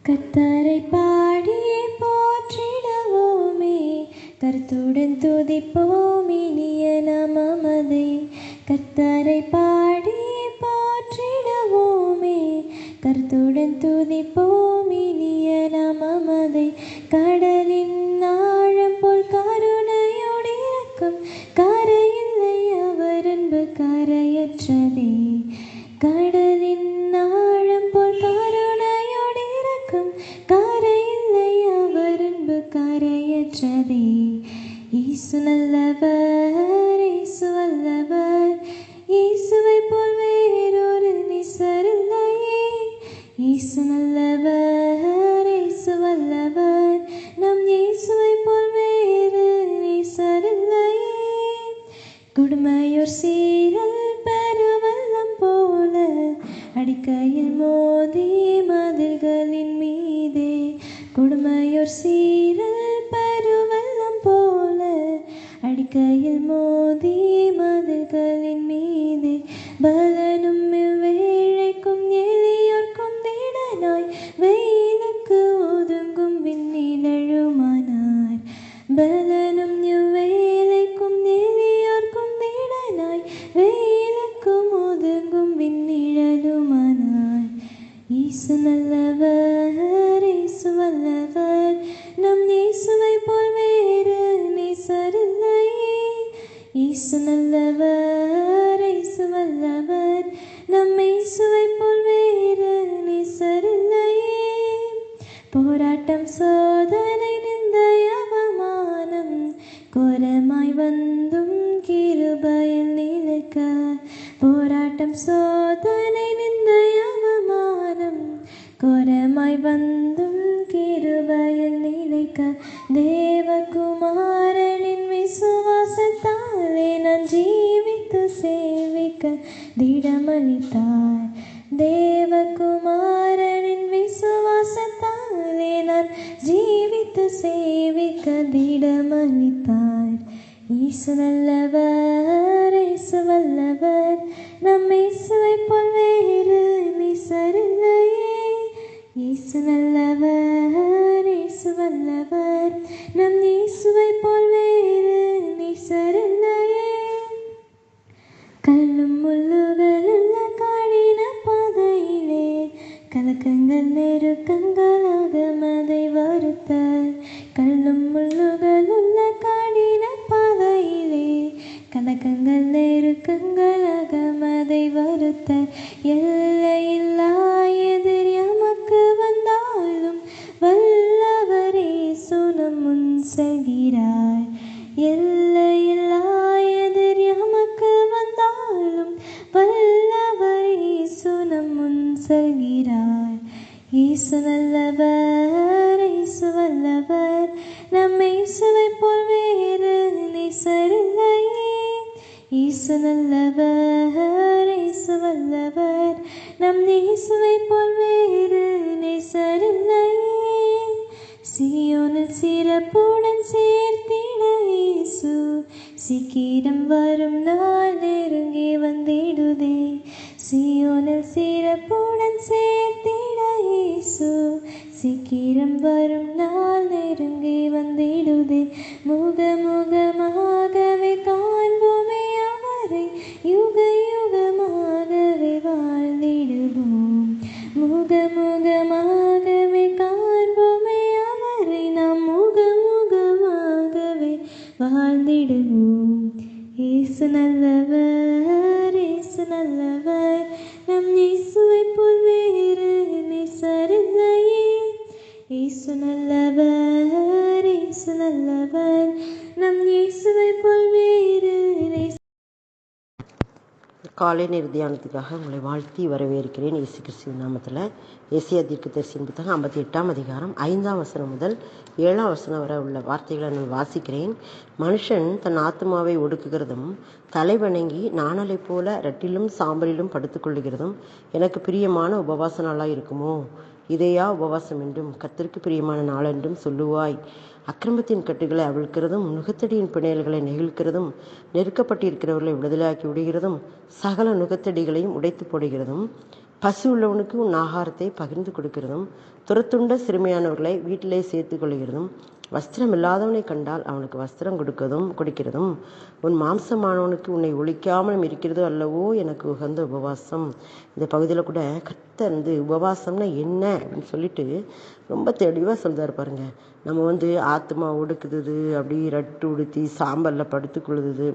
கர்த்தரை பாடி போற்றிடுவோமே, கருத்துடன் துதிப்போம் இனிய நாமமதை. கர்த்தரை பாடி போற்றிடுவோமே, கருத்துடன் துதிப்போம் இனிய நாமமதை. கடலின் ஆழம் போல் கருணையோடு இருக்கும், கரையில்லை அவர் அன்பு கரையற்றதே. கடலின் ஆழம் போல் கருணையோடு இருக்கும், கரையில்லை அவர் அன்பு கரையற்றதே. இயேசு நல்லவர், இயேசு வல்லவர், இயேசுவை போல் வேறொரு நேசர் இல்லையே. இயேசு நல்லவர், இயேசு வல்லவர், நம் இயேசுவை போல் வேறு நேசர் இல்லையே. கொடுமையோர் சீரல் பெருவெள்ளம் போல அடிக்கையில் மோதி மதில்களின் மீதே. கொடுமையோர் சீரல் பெருவெள்ளம் போல அடிக்கையில் மோதி மதில்களின் மீதே. பலனும் வேழைக்கும் எளியோர்க்கும் திடனாய், வெயிலுக்கு ஒதுங்கும் விண்ணிலழுமானார். பலனும் வேலைக்கும் எளியோர்க்கும் திடனாய், வெயிலுக்கும் ஒதுங்கும் விண்ணிழலுமானார். இயேசு நல்லவர், இயேசு வல்லவர், நம் இயேசுவை போல் வேறு நேசர் இல்லையே. இயேசு நல்லவர், இயேசு வல்லவர், நம் இயேசுவை போல் வேறு நேசர் இல்லையே. போராட்டம் சோதனை நிந்தை அவமானம் கோரமாய் வந்தும் கிருபையில் நிலைக்க. போராட்டம் சோதனை நிந்தை அவமானம் கோரமாய் வந்தும் கிருபையில் நிலைக்க. தேவகுமாரனின் விசுவாசத்தாலே நான் ஜீவித்து சேவிக்க திடமளித்தார். தேவகுமாரனின் விசுவாசத்தாலே நான் ஜீவித்து சேவிக்க திடமளித்தார். இயேசு நல்லவர், இயேசு வல்லவர், நம் இயேசுவை போல் வேறு நேசர் இல்லையே. இயேசு நல்லவர், இயேசு வல்லவர், நம் இயேசுவை போல் வேறு நேசர் இல்லையே. கல்லும் முள்ளுகள் உள்ள கடின பாதையிலே கலக்கங்கள் நெருக்கங்களாக மதை வருத்த. கல்லும் முள்ளுகள் உள்ள கடின பாதையிலே கலக்கங்கள் நெருக்கங்களாக மதை வருத்த. எல்லையில்லா எதிர் எமக்கு வந்தாலும் வல்லவரே சுனம் முன் செல்கிறார். எல்லையில்லா எதிர் எமக்கு வந்தாலும் வல்லவரே சுனம் முன் செல்கிறார். இயேசு நல்லவர், இயேசு வல்லவர், நம் இயேசுவை போல் வேறு நேசர் இல்லையே. இயேசு நல்லவர், இயேசு வல்லவர், நம் இயேசுவை போல் வேறு நேசர் இல்லையே. சீயோனில் சிறப்புடன் சேர்த்திட இயேசு சீக்கிரம் வரும் நாள் நெருங்கி வந்திடுதே. சீயோனில் சிறப்புடன் சேர்த்திட இயேசு சீக்கிரம் வரும் நாள் நெருங்கி வந்திடுதே. முகமுகமாகவே காண்போமே அவரை, யுக யுகமாகவே வாழ்ந்திடுவோம். முகமுகமாகவே காண்போமே அவரை, நாம் முகமுகமாகவே வாழ்ந்திடுவோம். இயேசு நல்லவர், இயேசு நல்லவர், நம் இயேசுவை போல் வேறு நேசர் இல்லையே. இயேசு நல்லவர், இயேசு நல்லவர், நம் இயேசுவை போல் வேறு நேசர். காலை நேர தியானத்துக்காக உங்களை வாழ்த்தி வரவேற்கிறேன். இயேசு கிறிஸ்துவின் நாமத்தில். ஏசாயா தீர்க்கதரிசியின் புத்தகம் 58ஆம் அதிகாரம் 5ஆம் வசனம் முதல் 7ஆம் வசனம் வரை உள்ள வார்த்தைகளை நான் வாசிக்கிறேன். மனுஷன் தன் ஆத்மாவை ஒடுக்குகிறதும் தலைவணங்கி நாணலை போல ரெட்டிலும் சாம்பலிலும் படுத்துக்கொள்ளுகிறதும் எனக்கு பிரியமான உபவாச நாளாக இருக்குமோ? இதையா உபவாசம் என்றும் கர்த்தருக்கு பிரியமான நாள் என்றும் சொல்லுவாய்? அக்கிரமத்தின் கட்டுகளை அவிழ்க்கிறதும் நுகத்தடியின் பிணையல்களை நெகிழ்க்கிறதும் நெருக்கப்பட்டிருக்கிறவர்களை விடுதலையாக்கி விடுகிறதும் சகல நுகத்தடிகளையும் உடைத்து போடுகிறதும் பசி உள்ளவனுக்கு உன் ஆகாரத்தை பகிர்ந்து கொடுக்கிறதும், துரத்துண்ட சிறுமையானவர்களை வீட்டிலே சேர்த்து கொள்கிறதும், வஸ்திரம் இல்லாதவனை கண்டால் அவனுக்கு வஸ்திரம் கொடுக்கிறதும், உன் மாம்சமானவனுக்கு உன்னை ஒழிக்காமலும் இருக்கிறது அல்லவோ எனக்கு உகந்த உபவாசம். இந்த பகுதியில் கூட கர்த்தர் உபவாசம்னா என்ன அப்படின்னு சொல்லிட்டு ரொம்ப தெளிவாக சொல்றாரு பாருங்க. நம்ம ஆத்மா ஒடுக்குது, அப்படி ரட்டு உடுத்தி சாம்பலில் படுத்துக்கொள்ளுது,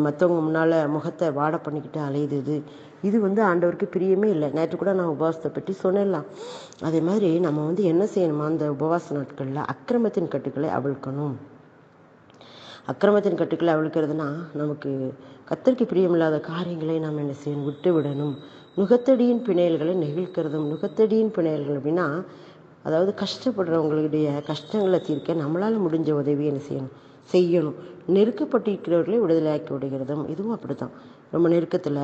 மற்றவங்க முன்னால் முகத்தை வாட பண்ணிக்கிட்டு அலையுது. இது ஆண்டவருக்கு பிரியமே இல்லை. நேற்று கூட நான் உபவாசத்தை பற்றி சொன்னேன்லாம். அதே மாதிரி நம்ம என்ன செய்யணுமா, அந்த உபவாச நாட்களில் அக்கிரமத்தின் கட்டுக்களை அவிழ்க்கணும். அக்கிரமத்தின் கட்டுக்களை அவிழ்க்கிறதுனா நமக்கு கர்த்தருக்கு பிரியமில்லாத காரியங்களை நாம் என்ன செய்யணும், விட்டு விடணும். நுகத்தடியின் பிணையல்களை நெகிழ்க்கிறதும். நுகத்தடியின் பிணையல்கள் அப்படின்னா, அதாவது கஷ்டப்படுறவங்களுடைய கஷ்டங்களை தீர்க்க நம்மளால் முடிஞ்ச உதவி என்ன செய்யணும். நெருக்கப்பட்டிருக்கிறவர்களை விடுதலையாக்கி விடுகிறதும். இதுவும் அப்படித்தான். ரொம்ப நெருக்கத்தில்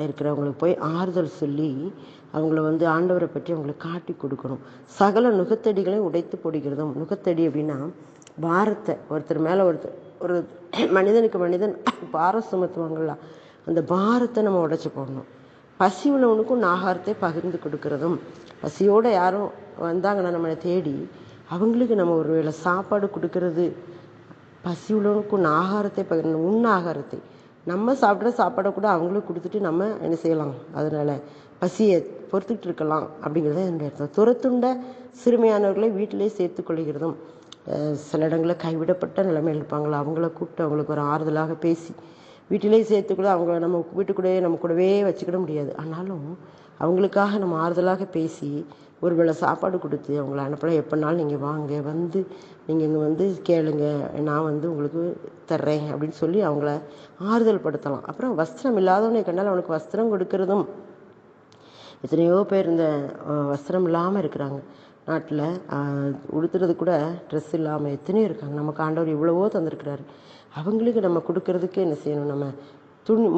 இருக்கிறவங்களுக்கு போய் ஆறுதல் சொல்லி அவங்கள ஆண்டவரை பற்றி அவங்களுக்கு காட்டி கொடுக்கணும். சகல நுகத்தடிகளையும் உடைத்து போடுகிறதும். நுகத்தடி அப்படின்னா பாரத்தை, ஒருத்தர் மேலே ஒரு மனிதனுக்கு மனிதன் பாரம் சுமத்துவாங்களா, அந்த பாரத்தை நம்ம உடைச்சி போடணும். பசி உள்ளவனுக்கும் ஆகாரத்தை பகிர்ந்து கொடுக்கிறதும். பசியோடு யாரும் வந்தாங்கன்னா நம்மளை தேடி அவங்களுக்கு நம்ம ஒரு வேளை சாப்பாடு கொடுக்கறது. பசி உள்ளவனுக்கும் ஆகாரத்தை பகிர்ந்து, ஆகாரத்தை நம்ம சாப்பிட்ற சாப்பாடை கூட அவங்களுக்கு கொடுத்துட்டு நம்ம என்ன செய்யலாம், அதனால் பசியை பொறுத்துக்கிட்டு இருக்கலாம் அப்படிங்கிறத என்னுடைய அர்த்தம். துரத்துண்ட சிறுமையானவர்களை வீட்டிலே சேர்த்து கொள்கிறதும். சில இடங்களில் கைவிடப்பட்ட நிலைமையில் இருப்பாங்களா, அவங்கள கூப்பிட்டு அவங்களுக்கு ஒரு ஆறுதலாக பேசி வீட்டிலேயே சேர்த்துக்கூட அவங்கள நம்ம வீட்டுக்கூடவே நம்ம கூடவே வச்சுக்கிட முடியாது. ஆனாலும் அவங்களுக்காக நம்ம ஆறுதலாக பேசி ஒரு வேளை சாப்பாடு கொடுத்து அவங்கள அனுப்பலாம். எப்போனாலும் நீங்கள் வாங்க, நீங்கள் இங்கே கேளுங்க, நான் உங்களுக்கு தர்றேன் அப்படின்னு சொல்லி அவங்கள ஆறுதல் படுத்தலாம். அப்புறம் வஸ்திரம் இல்லாதவனை கண்டால் அவனுக்கு வஸ்திரம் கொடுக்கறதும். எத்தனையோ பேர் இந்த வஸ்திரம் இல்லாமல் இருக்கிறாங்க. நாட்டில் உடுத்துறது கூட ட்ரெஸ் இல்லாமல் எத்தனையோ இருக்காங்க. நமக்கு ஆண்டவர் இவ்வளவோ தந்திருக்கிறாரு. அவங்களுக்கு நம்ம கொடுக்கறதுக்கு என்ன செய்யணும், நம்ம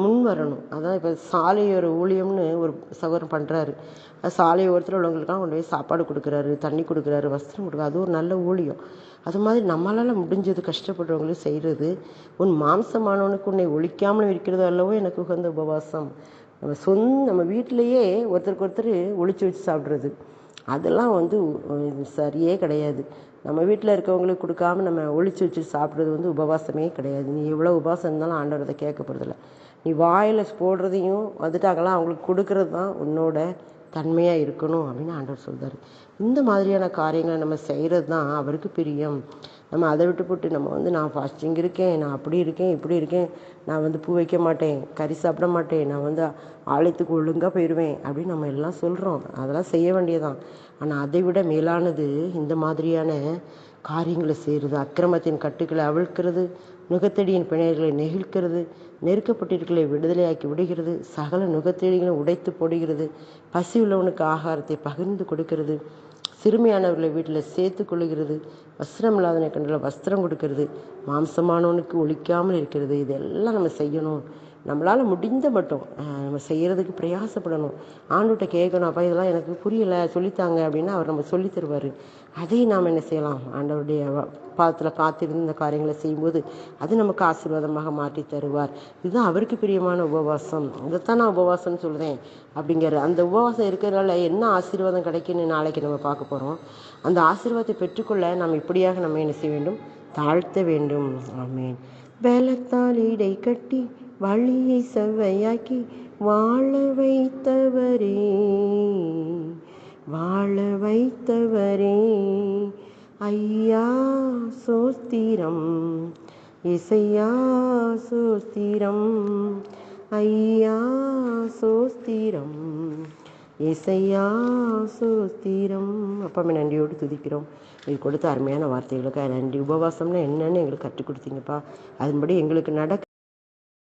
முன் வரணும். அதான் இப்போ சாலையோர ஊழியம்னு ஒரு சகோதரன் பண்ணுறாரு. சாலை ஓரத்தில் உள்ளவங்களுக்காக கொண்டு போய் சாப்பாடு கொடுக்குறாரு, தண்ணி கொடுக்குறாரு, வஸ்திரம் கொடுக்குறாரு. அது ஒரு நல்ல ஊழியம். அது மாதிரி நம்மளால் முடிஞ்சது கஷ்டப்படுறவங்களும் செய்கிறது. உன் மாம்சமானவனுக்கு உன்னை ஒழிக்காமல் இருக்கிறது அல்லவோ எனக்கு உகந்த உபவாசம். நம்ம வீட்டிலையே ஒருத்தருக்கு ஒருத்தர் ஒழிச்சு வச்சு சாப்பிட்றது, அதெல்லாம் சரியே கிடையாது. நம்ம வீட்டில் இருக்கவங்களுக்கு கொடுக்காம நம்ம ஒழிச்சு வச்சு சாப்பிட்றது உபவாசமே கிடையாது. நீ எவ்வளோ உபவாசம் இருந்தாலும் ஆண்டவர் அதை கேட்க போகிறதில்ல. நீ வாயில் போடுறதையும் வந்துட்டாங்களாம் அவங்களுக்கு கொடுக்கறது தான் உன்னோட தன்மையாக இருக்கணும் அப்படின்னு ஆண்டவர் சொல்கிறார். இந்த மாதிரியான காரியங்களை நம்ம செய்கிறது தான் அவருக்கு பிரியம். நம்ம அதை விட்டு போட்டு நம்ம நான் ஃபாஸ்டிங் இருக்கேன், நான் அப்படி இருக்கேன், இப்படி இருக்கேன், நான் பூ வைக்க மாட்டேன், கறி சாப்பிட மாட்டேன், நான் ஆலயத்துக்கு ஒழுங்காக போயிடுவேன் அப்படின்னு நம்ம எல்லாம் சொல்கிறோம். அதெல்லாம் செய்ய வேண்டியதான். ஆனால் அதை விட மேலானது இந்த மாதிரியான காரியங்களை செய்கிறது. அக்கிரமத்தின் கட்டுக்களை அவிழ்க்கிறது, நுகத்தடியின் பிணையர்களை நெகிழ்க்கிறது, நெருக்கப்பட்டிருக்களை விடுதலையாக்கி விடுகிறது, சகல நுகத்தடிகளை உடைத்து போடுகிறது, பசி உள்ளவனுக்கு ஆகாரத்தை பகிர்ந்து கொடுக்கிறது, சிறுமையானவர்களை வீட்டில் சேர்த்து கொள்ளுகிறது, வஸ்திரம் இல்லாதவனை கண்டால் வஸ்திரம் கொடுக்கறது, மாம்சமானவனுக்கு ஒழிக்காமல் இருக்கிறது. இதெல்லாம் நம்ம செய்யணும். நம்மளால் முடிந்த மட்டும் நம்ம செய்கிறதுக்கு பிரயாசப்படணும். ஆண்டுகிட்ட கேட்கணும், அப்போ இதெல்லாம் எனக்கு புரியலை சொல்லித்தாங்க அப்படின்னா அவர் நம்ம சொல்லி தருவார். அதையும் நாம் என்ன செய்யலாம், ஆண்டவருடைய பாதத்தில் காத்திருந்து இந்த காரியங்களை செய்யும்போது அது நமக்கு ஆசீர்வாதமாக மாற்றி தருவார். இதுதான் அவருக்கு பிரியமான உபவாசம். இதைத்தான் நான் உபவாசம்னு சொல்கிறேன் அப்படிங்கிற அந்த உபவாசம் இருக்கிறதுனால என்ன ஆசீர்வாதம் கிடைக்குன்னு நாளைக்கு நம்ம பார்க்க போகிறோம். அந்த ஆசீர்வாதத்தை பெற்றுக்கொள்ள நாம் இப்படியாக நம்ம என்ன செய்ய வேண்டும், தாழ்த்த வேண்டும். ஆமேன். பலத்தால் இடை கட்டி வழியை செவ்வையாக்கி வாழ வைத்தவரே ஐயா சோஸ்திரம், இசையா சோஸ்திரம், ஐயா சோஸ்திரம், இசையா சோஸ்திரம். அப்பாமே நன்றியோடு துதிக்கிறோம். இது கொடுத்த அருமையான வார்த்தைகளுக்கு நன்றி. உபவாசம்னா என்னன்னு எங்களுக்கு கற்றுக் கொடுத்தீங்கப்பா. அதன்படி எங்களுக்கு நடக்க